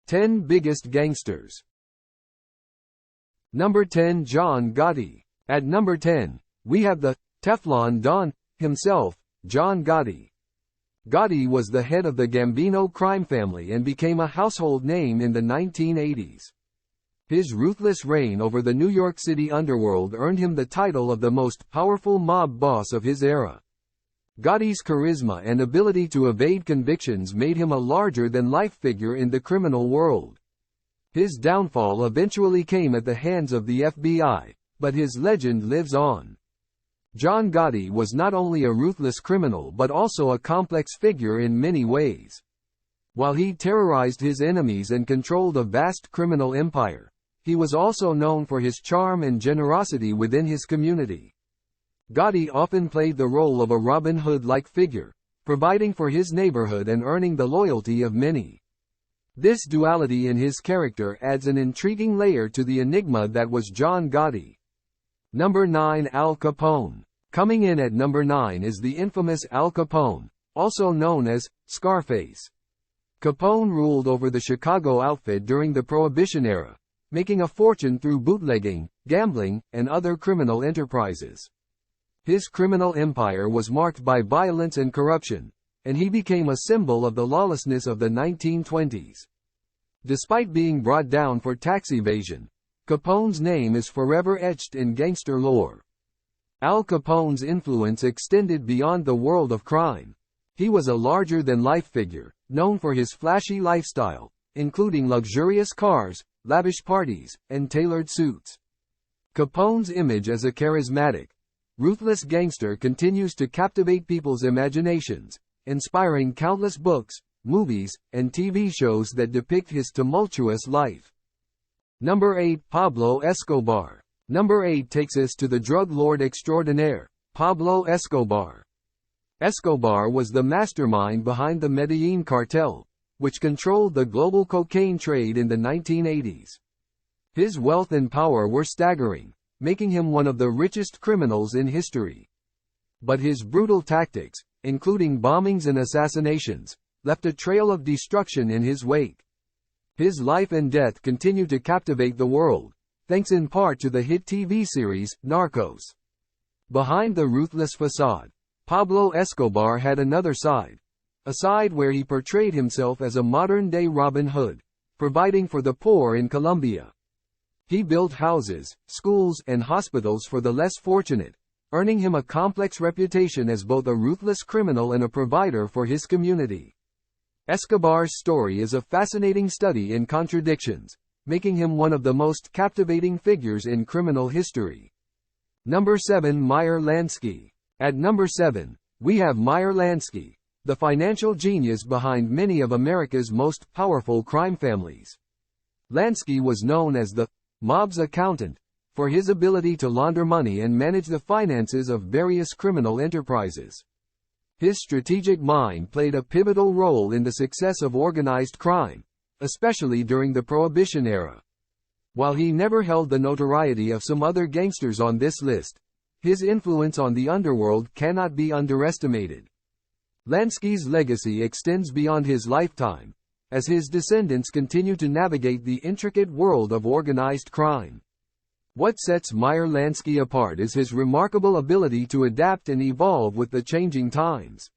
10 Biggest Gangsters. Number 10. John Gotti. At number 10, we have the Teflon Don himself, John Gotti. Gotti was the head of the Gambino crime family and became a household name in the 1980s. His ruthless reign over the New York City underworld earned him the title of the most powerful mob boss of his era. Gotti's charisma and ability to evade convictions made him a larger-than-life figure in the criminal world. His downfall eventually came at the hands of the FBI, but his legend lives on. John Gotti was not only a ruthless criminal but also a complex figure in many ways. While he terrorized his enemies and controlled a vast criminal empire, he was also known for his charm and generosity within his community. Gotti often played the role of a Robin Hood-like figure, providing for his neighborhood and earning the loyalty of many. This duality in his character adds an intriguing layer to the enigma that was John Gotti. Number 9. Al Capone. Coming in at number 9 is the infamous Al Capone, also known as Scarface. Capone ruled over the Chicago outfit during the Prohibition era, making a fortune through bootlegging, gambling, and other criminal enterprises. His criminal empire was marked by violence and corruption, and he became a symbol of the lawlessness of the 1920s. Despite being brought down for tax evasion, Capone's name is forever etched in gangster lore. Al Capone's influence extended beyond the world of crime. He was a larger-than-life figure, known for his flashy lifestyle, including luxurious cars, lavish parties, and tailored suits. Capone's image as a charismatic, ruthless gangster continues to captivate people's imaginations, inspiring countless books, movies, and TV shows that depict his tumultuous life. Number 8. Pablo Escobar. Number 8 takes us to the drug lord extraordinaire, Pablo Escobar. Escobar was the mastermind behind the Medellin cartel, which controlled the global cocaine trade in the 1980s. His wealth and power were staggering, making him one of the richest criminals in history. But his brutal tactics, including bombings and assassinations, left a trail of destruction in his wake. His life and death continue to captivate the world, thanks in part to the hit TV series, Narcos. Behind the ruthless facade, Pablo Escobar had another side, a side where he portrayed himself as a modern-day Robin Hood, providing for the poor in Colombia. He built houses, schools, and hospitals for the less fortunate, earning him a complex reputation as both a ruthless criminal and a provider for his community. Escobar's story is a fascinating study in contradictions, making him one of the most captivating figures in criminal history. Number 7. Meyer Lansky. At number 7, we have Meyer Lansky, the financial genius behind many of America's most powerful crime families. Lansky was known as the mob's accountant, for his ability to launder money and manage the finances of various criminal enterprises. His strategic mind played a pivotal role in the success of organized crime, especially during the Prohibition era. While he never held the notoriety of some other gangsters on this list, his influence on the underworld cannot be underestimated. Lansky's legacy extends beyond his lifetime, as his descendants continue to navigate the intricate world of organized crime. What sets Meyer Lansky apart is his remarkable ability to adapt and evolve with the changing times.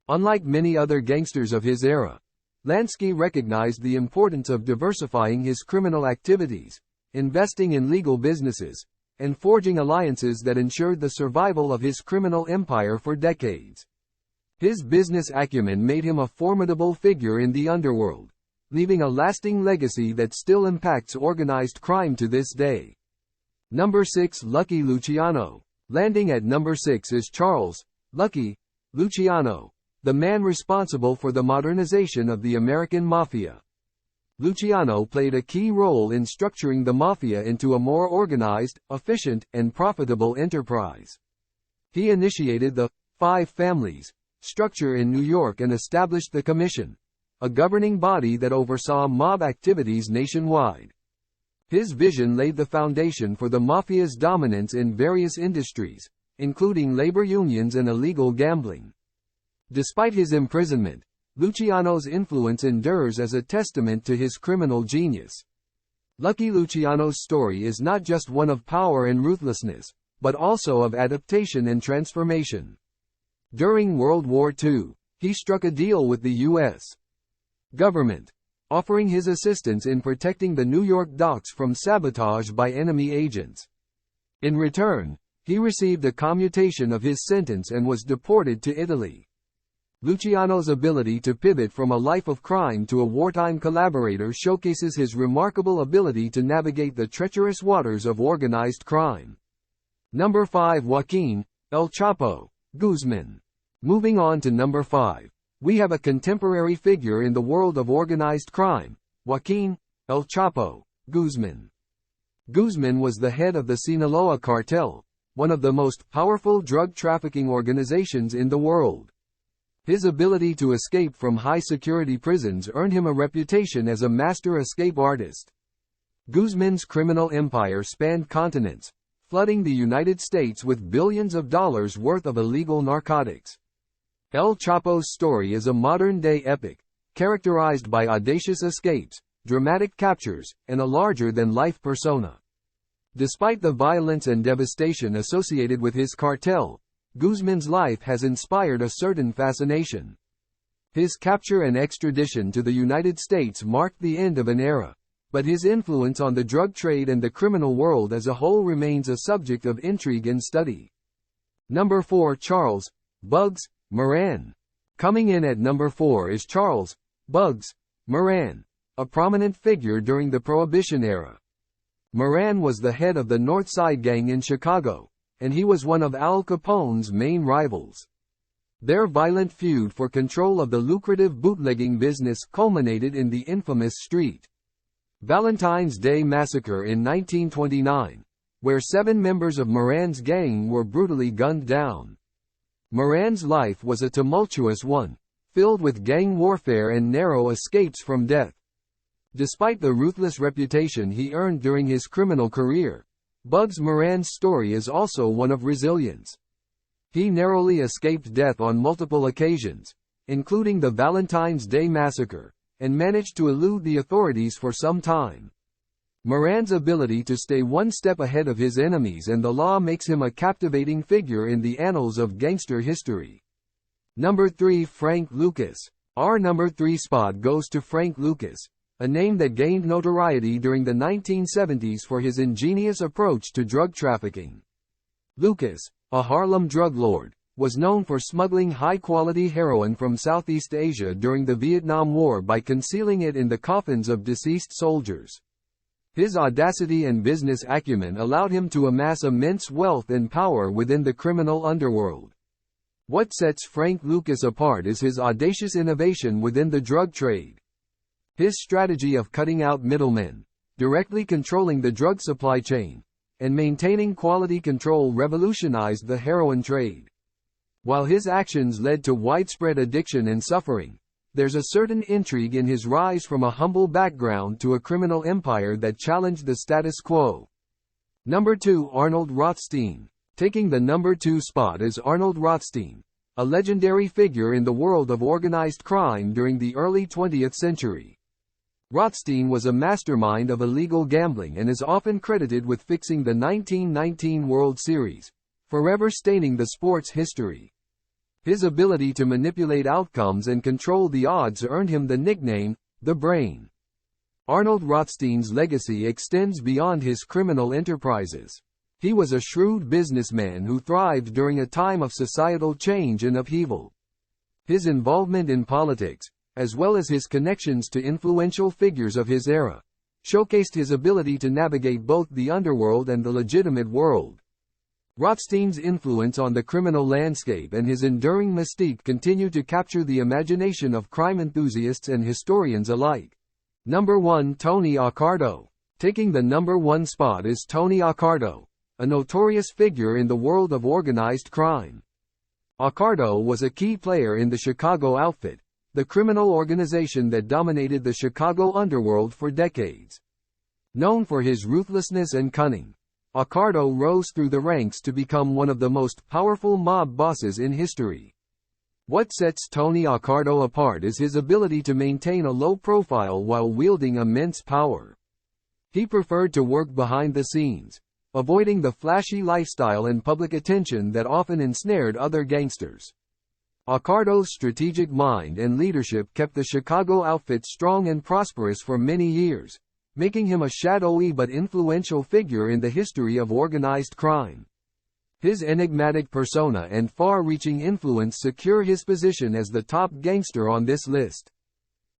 Unlike many other gangsters of his era, Lansky recognized the importance of diversifying his criminal activities, investing in legal businesses, and forging alliances that ensured the survival of his criminal empire for decades. His business acumen made him a formidable figure in the underworld, leaving a lasting legacy that still impacts organized crime to this day. Number 6. Lucky Luciano. Landing at number 6 is Charles Lucky Luciano, the man responsible for the modernization of the American Mafia. Luciano played a key role in structuring the Mafia into a more organized, efficient, and profitable enterprise. He initiated the Five Families structure in New York and established the Commission, a governing body that oversaw mob activities nationwide. His vision laid the foundation for the Mafia's dominance in various industries, including labor unions and illegal gambling. Despite his imprisonment, Luciano's influence endures as a testament to his criminal genius. Lucky Luciano's story is not just one of power and ruthlessness, but also of adaptation and transformation. During World War II, he struck a deal with the U.S. government, offering his assistance in protecting the New York docks from sabotage by enemy agents. In return, he received a commutation of his sentence and was deported to Italy. Luciano's ability to pivot from a life of crime to a wartime collaborator showcases his remarkable ability to navigate the treacherous waters of organized crime. Number 5. Joaquin, El Chapo, Guzman. Moving on to number 5, we have a contemporary figure in the world of organized crime, Joaquin, El Chapo, Guzman. Guzman was the head of the Sinaloa cartel, one of the most powerful drug trafficking organizations in the world. His ability to escape from high-security prisons earned him a reputation as a master escape artist. Guzman's criminal empire spanned continents, flooding the United States with billions of dollars worth of illegal narcotics. El Chapo's story is a modern-day epic, characterized by audacious escapes, dramatic captures, and a larger-than-life persona. Despite the violence and devastation associated with his cartel, Guzman's life has inspired a certain fascination. His capture and extradition to the United States marked the end of an era, but his influence on the drug trade and the criminal world as a whole remains a subject of intrigue and study. Number 4. Charles, Bugs, Moran. Coming in at number 4 is Charles, Bugs, Moran, a prominent figure during the Prohibition era. Moran was the head of the North Side Gang in Chicago, and he was one of Al Capone's main rivals. Their violent feud for control of the lucrative bootlegging business culminated in the infamous Street Valentine's Day Massacre in 1929, where 7 members of Moran's gang were brutally gunned down. Moran's life was a tumultuous one, filled with gang warfare and narrow escapes from death. Despite the ruthless reputation he earned during his criminal career, Bugs Moran's story is also one of resilience. He narrowly escaped death on multiple occasions, including the Valentine's Day Massacre, and managed to elude the authorities for some time. Moran's ability to stay one step ahead of his enemies and the law makes him a captivating figure in the annals of gangster history. Number 3. Frank Lucas. Our number 3 spot goes to Frank Lucas, a name that gained notoriety during the 1970s for his ingenious approach to drug trafficking. Lucas, a Harlem drug lord, was known for smuggling high-quality heroin from Southeast Asia during the Vietnam War by concealing it in the coffins of deceased soldiers. His audacity and business acumen allowed him to amass immense wealth and power within the criminal underworld. What sets Frank Lucas apart is his audacious innovation within the drug trade. His strategy of cutting out middlemen, directly controlling the drug supply chain, and maintaining quality control revolutionized the heroin trade. While his actions led to widespread addiction and suffering, there's a certain intrigue in his rise from a humble background to a criminal empire that challenged the status quo. Number 2. Arnold Rothstein. Taking the number 2 spot is Arnold Rothstein, a legendary figure in the world of organized crime during the early 20th century. Rothstein was a mastermind of illegal gambling and is often credited with fixing the 1919 World Series, forever staining the sport's history. His ability to manipulate outcomes and control the odds earned him the nickname, the Brain. Arnold Rothstein's legacy extends beyond his criminal enterprises. He was a shrewd businessman who thrived during a time of societal change and upheaval. His involvement in politics, as well as his connections to influential figures of his era, showcased his ability to navigate both the underworld and the legitimate world. Rothstein's influence on the criminal landscape and his enduring mystique continue to capture the imagination of crime enthusiasts and historians alike. Number 1. Tony Accardo. Taking the number 1 spot is Tony Accardo, a notorious figure in the world of organized crime. Accardo was a key player in the Chicago Outfit, the criminal organization that dominated the Chicago underworld for decades. Known for his ruthlessness and cunning, Accardo rose through the ranks to become one of the most powerful mob bosses in history. What sets Tony Accardo apart is his ability to maintain a low profile while wielding immense power. He preferred to work behind the scenes, avoiding the flashy lifestyle and public attention that often ensnared other gangsters. Accardo's strategic mind and leadership kept the Chicago outfit strong and prosperous for many years, making him a shadowy but influential figure in the history of organized crime. His enigmatic persona and far-reaching influence secure his position as the top gangster on this list.